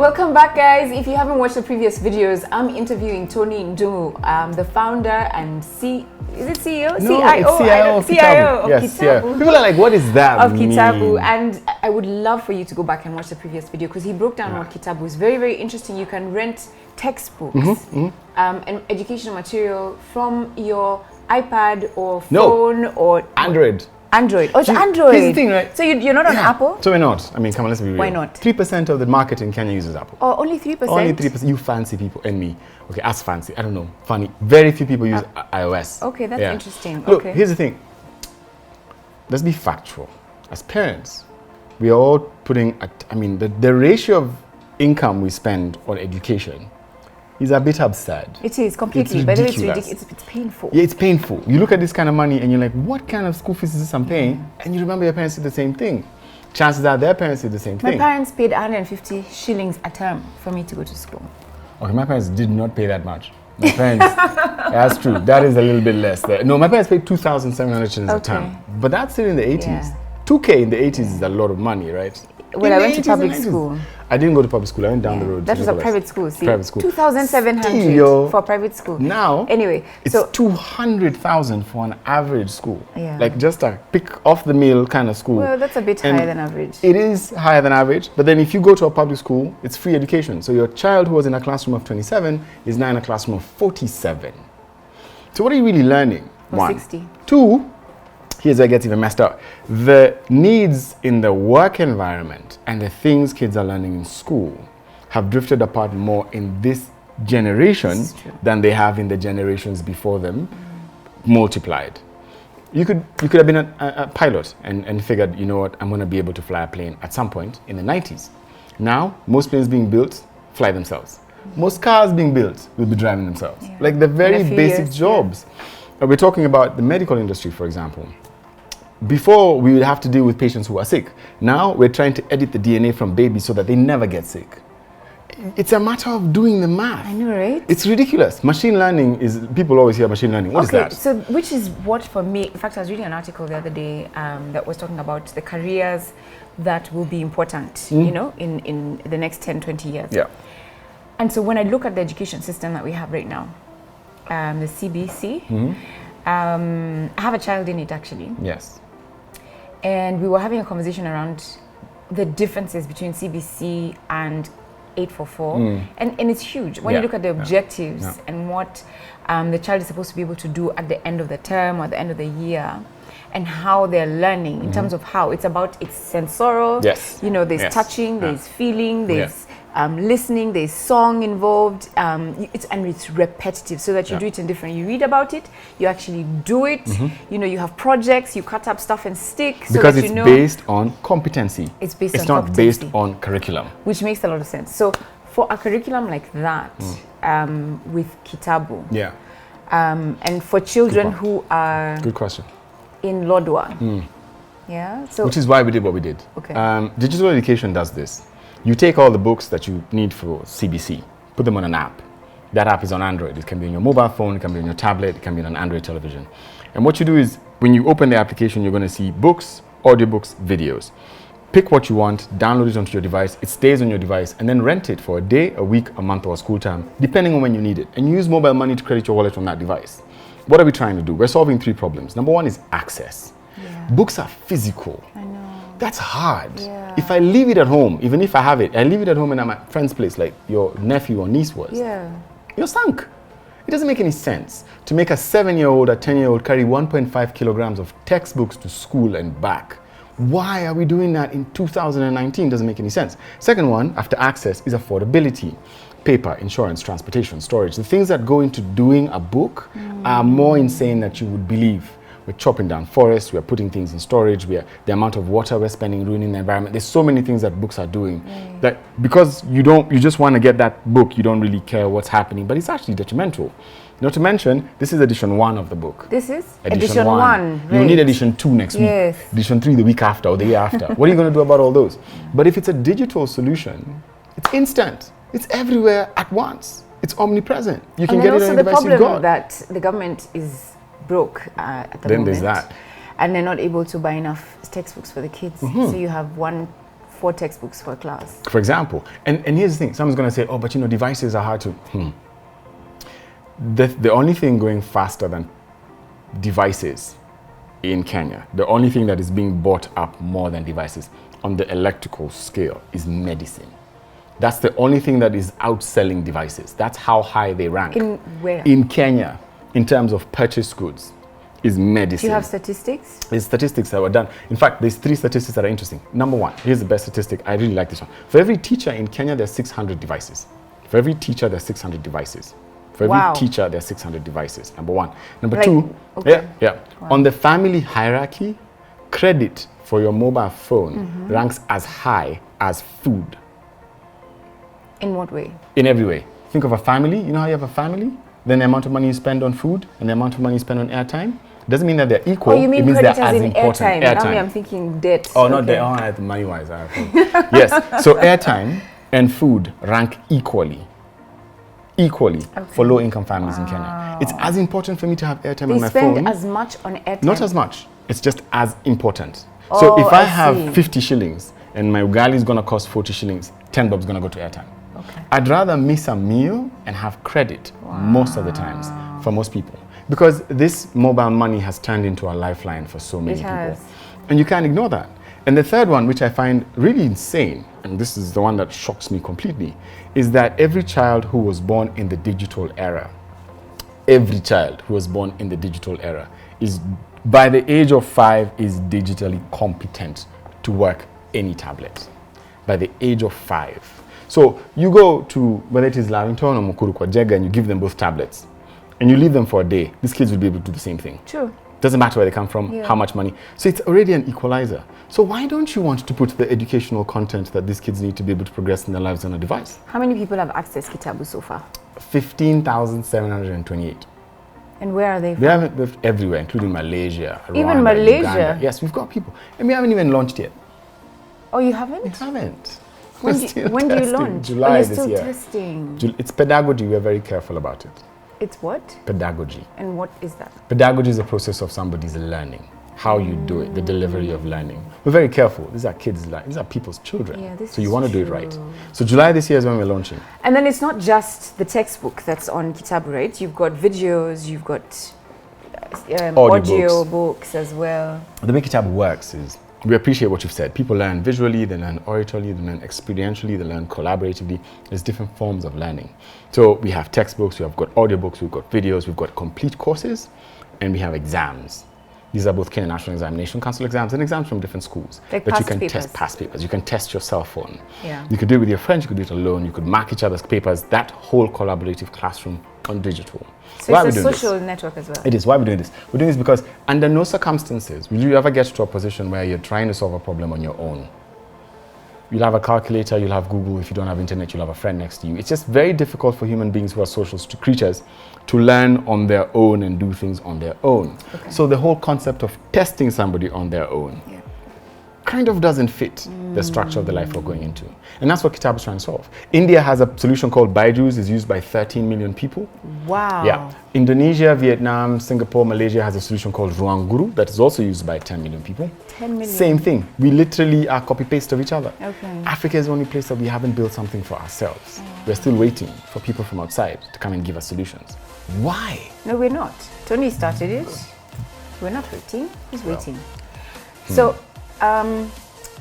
Welcome back, guys. If you haven't watched the previous videos, I'm interviewing Tonee Ndung'u, the founder and CEO? No, CIO? it's CIO of CIO Kitabu. of Yes, Kitabu. yeah. People are like, what is that Of mean? Kitabu. And I would love for you to go back and watch the previous video because he broke down what Kitabu is. Very, very interesting. You can rent textbooks and educational material from your iPad or phone or Android. Android. Oh, it's Android. Here's the thing, right? So you're not on Apple? So we're not. I mean, come on, let's be real. Why not? 3% of the market in Kenya uses Apple. Oh, only 3%? Only 3%. You fancy people and me. Okay, as fancy. I don't know. Funny. Very few people use iOS. Okay, that's interesting. Look, okay. here's the thing. Let's be factual. As parents, we are all putting, the ratio of income we spend on education is a bit absurd. It is completely. It's By the way, it's ridiculous. ridiculous. It's painful. Yeah, it's painful. You look at this kind of money and you're like, what kind of school fees is this I'm paying? And you remember your parents did the same thing. Chances are their parents did the same thing. My parents paid 150 shillings a term for me to go to school. Okay, my parents did not pay that much. My parents, that's true. That is a little bit less. No, my parents paid 2,700 shillings a term. But that's still in the 80s. Yeah. 2K in the 80s is a lot of money, right? Well, I went to public school. I didn't go to public school. I went down the road. That was a private school. See, private school. 2,700 for private school. Now, anyway, it's 200,000 for an average school. Yeah. Like just a pick off the mill kind of school. Well, that's a bit higher than average. It is higher than average, but then if you go to a public school, it's free education. So your child who was in a classroom of 27 is now in a classroom of 47. So what are you really learning? Or 60. Two, here's where it gets even messed up. The needs in the work environment and the things kids are learning in school have drifted apart more in this generation than they have in the generations before them, multiplied. You could have been a pilot and figured, you know what, I'm going to be able to fly a plane at some point in the 90s. Now, most planes being built fly themselves. Most cars being built will be driving themselves. Yeah. Like the very basic jobs. Yeah. We're talking about the medical industry, for example. Before, we would have to deal with patients who are sick. Now, we're trying to edit the DNA from babies so that they never get sick. It's a matter of doing the math. I know, right? It's ridiculous. Machine learning is, people always hear machine learning. What is that? So, which is what for me, in fact, I was reading an article the other day that was talking about the careers that will be important, you know, in the next 10, 20 years. Yeah. And so when I look at the education system that we have right now, the CBC, I have a child in it actually. Yes. And we were having a conversation around the differences between CBC and 844. And it's huge. When you look at the objectives and what the child is supposed to be able to do at the end of the term or at the end of the year, and how they're learning in terms of how it's sensorial. Yes. You know, there's touching, there's feeling, there's listening, there's song involved, it's repetitive, so that you do it in different. You read about it, you actually do it. You know, you have projects, you cut up stuff and stick. So because that it's based on competency. It's based on It's not competency. based on curriculum. Which makes a lot of sense. So for a curriculum like that, with Kitabu, and for children who are good question in Lodwa, so which is why we did what we did. Okay. Digital education does this. You take all the books that you need for CBC, put them on an app. That app is on Android. It can be on your mobile phone, it can be on your tablet, it can be on an Android television. And what you do is, when you open the application, you're going to see books, audiobooks, videos. Pick what you want, download it onto your device, it stays on your device, and then rent it for a day, a week, a month, or a school term, depending on when you need it. And use mobile money to credit your wallet on that device. What are we trying to do? We're solving 3 problems. Number 1 is access. Books are physical. I know. That's hard. If I leave it at home, even if I have it, I leave it at home and at my friend's place, like your nephew or niece was, you're sunk. It doesn't make any sense to make a 7-year-old or 10-year-old carry 1.5 kilograms of textbooks to school and back. Why are we doing that in 2019? Doesn't make any sense. Second one, after access, is affordability. Paper, insurance, transportation, storage. The things that go into doing a book are more insane than you would believe. We're chopping down forests, we're putting things in storage, the amount of water we're spending ruining the environment. There's so many things that books are doing that because you just want to get that book, you don't really care what's happening, but it's actually detrimental. Not to mention, this is edition 1 of the book. This is edition 1. You need edition 2 next week. Edition 3 the week after or the year after. What are you going to do about all those? But if it's a digital solution, it's instant. It's everywhere at once. It's omnipresent. You can get it on the device you've got. And then also the problem that the government is broke at the moment. Then there's that. And they're not able to buy enough textbooks for the kids. So you have one 4 textbooks for a class. For example. And here's the thing. Someone's going to say, oh, but devices are hard to... The only thing going faster than devices in Kenya, the only thing that is being bought up more than devices on the electrical scale is medicine. That's the only thing that is outselling devices. That's how high they rank. In where? In Kenya, in terms of purchased goods, is medicine. Do you have statistics? There's statistics that were done. In fact, there's 3 statistics that are interesting. Number 1, here's the best statistic. I really like this one. For every teacher in Kenya, there's 600 devices. For every teacher, there's 600 devices. For every teacher, there's 600 devices. Number 1. Number 2, wow. On the family hierarchy, credit for your mobile phone ranks as high as food. In what way? In every way. Think of a family. You know how you have a family? Then the amount of money you spend on food and the amount of money you spend on airtime. Doesn't mean that they're equal. Oh, you mean it means credit they're as as in important. Airtime. I'm thinking debt. Oh, not debt. Oh, at Moneywise. Yes. So airtime and food rank equally for low-income families in Kenya. It's as important for me to have airtime on my phone. They spend as much on airtime? Not as much. It's just as important. So if I have 50 shillings and my ugali is going to cost 40 shillings, 10 bob is going to go to airtime. Okay. I'd rather miss a meal and have credit most of the times for most people. Because this mobile money has turned into a lifeline for so many people. And you can't ignore that. And the third one, which I find really insane, and this is the one that shocks me completely, is that every child who was born in the digital era, is, by the age of 5, is digitally competent to work any tablet. By the age of 5. So you go to, whether it is Lavington or Mukuru kwa Jega, and you give them both tablets, and you leave them for a day, these kids will be able to do the same thing. True. Doesn't matter where they come from, how much money. So it's already an equalizer. So why don't you want to put the educational content that these kids need to be able to progress in their lives on a device? How many people have accessed Kitabu so far? 15,728. And where are they from? We have it everywhere, including Malaysia, Rwanda, even Malaysia? Uganda. Yes, we've got people. And we haven't even launched yet. Oh, you haven't? We haven't. When do you launch? July you're this still year. Testing. It's pedagogy. We're very careful about it. It's what? Pedagogy. And what is that? Pedagogy is the process of somebody's learning. How you do it, the delivery of learning. We're very careful. These are kids' lives. These are people's children. Yeah, so you want to do it right. So July this year is when we're launching. And then it's not just the textbook that's on Kitabu, right? You've got videos, you've got audio books as well. The way Kitabu works is, we appreciate what you've said. People learn visually, they learn oratorily, they learn experientially, they learn collaboratively. There's different forms of learning. So we have textbooks, we've got audiobooks, we've got videos, we've got complete courses, and we have exams. These are both Kenya National Examination Council exams and exams from different schools. Like that you can papers. test past papers. You can test your cell phone. Yeah. You could do it with your friends, you could do it alone, you could mark each other's papers, that whole collaborative classroom on digital. So it's a social network as well. It is. Why are we doing this? We're doing this because under no circumstances will you ever get to a position where you're trying to solve a problem on your own. You'll have a calculator, you'll have Google. If you don't have internet, you'll have a friend next to you. It's just very difficult for human beings who are social creatures to learn on their own and do things on their own. Okay. So the whole concept of testing somebody on their own kind of doesn't fit the structure of the life we're going into. And that's what Kitabu is trying to solve. India has a solution called Byju's, is used by 13 million people. Wow. Yeah. Indonesia, Vietnam, Singapore, Malaysia has a solution called Ruang Guru that is also used by 10 million people. 10 million? Same thing. We literally are copy-paste of each other. Okay. Africa is the only place that we haven't built something for ourselves. We're still waiting for people from outside to come and give us solutions. Why? No, we're not. Tonee started it. We're not waiting. He's waiting. So,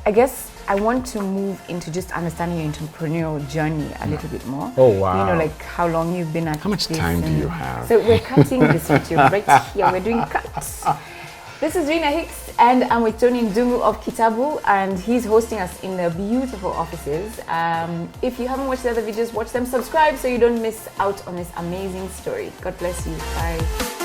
I guess I want to move into just understanding your entrepreneurial journey a little bit more. Oh, wow. You know, like how long you've been at this. How much time do you have? So we're cutting this with you right here. We're doing cuts. This is Rina Hicks, and I'm with Tonee Ndung'u of Kitabu, and he's hosting us in the beautiful offices. If you haven't watched the other videos, watch them. Subscribe so you don't miss out on this amazing story. God bless you. Bye.